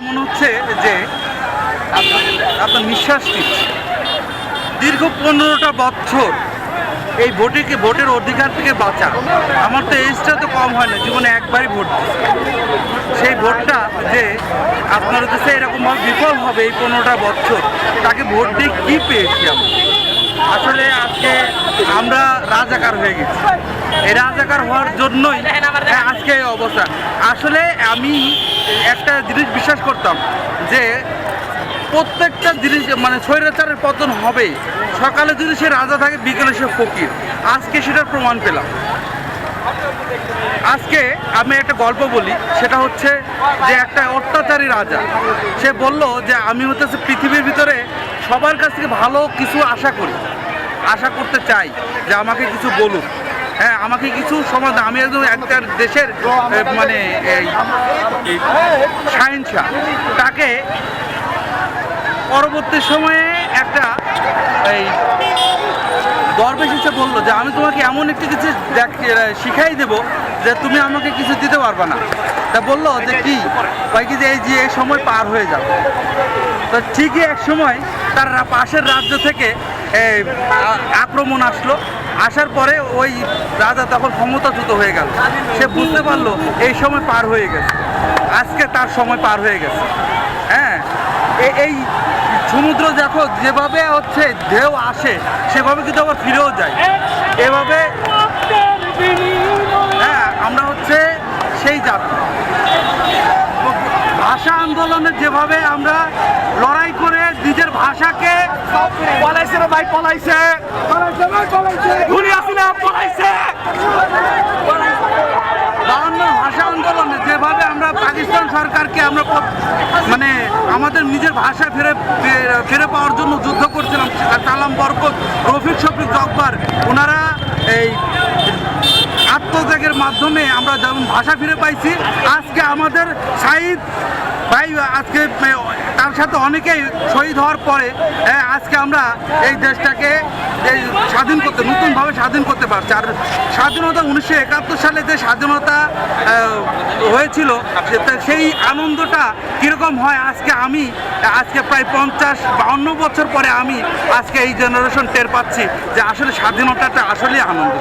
মনে হচ্ছে যে আপনার নিঃশ্বাস নিচ্ছে। দীর্ঘ 15টা বছর এই ভোটের অধিকার থেকে বাঁচা। আমার তো এজটা তো কম হয় না, জীবনে একবারই ভোট দিচ্ছি। সেই ভোটটা যে আপনার কাছে এরকমভাবে বিফল হবে এই 15টা বছর, তাকে ভোট দিয়ে কী পেয়েছি আমরা? আসলে আজকে আমরা রাজাকার হয়ে গেছি। এই রাজাকার হওয়ার জন্যই আজকে এই অবস্থা। আসলে আমি একটা জিনিস বিশ্বাস করতাম যে প্রত্যেকটা জিনিস মানে স্বৈরাচারের পতন হবে। সকালে যদি সে রাজা থাকে, বিকেলে সে ফকির। আজকে সেটার প্রমাণ পেলাম। আজকে আমি একটা গল্প বলি, সেটা হচ্ছে যে একটা অত্যাচারী রাজা, সে বলল যে আমি হচ্ছে পৃথিবীর ভিতরে সবার কাছ থেকে ভালো কিছু আশা করতে চাই, যে আমাকে কিছু বলুক, হ্যাঁ আমাকে কিছু সমাধান। আমি একদম একটা দেশের মানে এই শাহিনশাহ, তাকে পরবর্তী সময়ে একটা এই দরবেশ এসে বললো যে আমি তোমাকে এমন একটি কিছু শিখাই দেব যে তুমি আমাকে কিছু দিতে পারবে না। তা বললো যে কি? কি যে এই সময় পার হয়ে যাবে। তো ঠিকই এক সময় তার পাশের রাজ্য থেকে আক্রমণ আসলো। আসার পরে ওই রাজা তখন ক্ষমতাচ্যুত হয়ে গেল। সে বুঝতে পারলো এই সময় পার হয়ে গেছে, আজকে তার সময় পার হয়ে গেছে। হ্যাঁ, এই সমুদ্র দেখো যেভাবে হচ্ছে ঢেউ আসে, সেভাবে কিন্তু আবার ফিরেও যায়। এভাবে হ্যাঁ, আমরা হচ্ছে সেই জাতি। ভাষা আন্দোলনে যেভাবে আমরা লড়াই করে নিজের ভাষাকে পলাইছে রে ভাই, পলাইছে পলাইছে। 52 ভাষা আন্দোলনে যেভাবে আমরা পাকিস্তান সরকারকে আমরা মানে আমাদের নিজের ভাষা ফিরে পাওয়ার জন্য যুদ্ধ করছিলাম। সালাম বরকত, রফিক শফিক জব্বার, ওনারা এই আত্মত্যাগের মাধ্যমে আমরা যেমন ভাষা ফিরে পাইছি, আজকে আমাদের শহীদ ভাই আজকে তার সাথে অনেকেই শহীদ হওয়ার পরে আজকে আমরা এই দেশটাকে নতুনভাবে স্বাধীন করতে পারছি। আর স্বাধীনতা 1971 সালে যে স্বাধীনতা হয়েছিল, সেই আনন্দটা কীরকম হয় আজকে প্রায় 50-52 বছর পরে আমি আজকে এই জেনারেশন টের পাচ্ছি যে আসলে স্বাধীনতাটা আসলেই আনন্দ।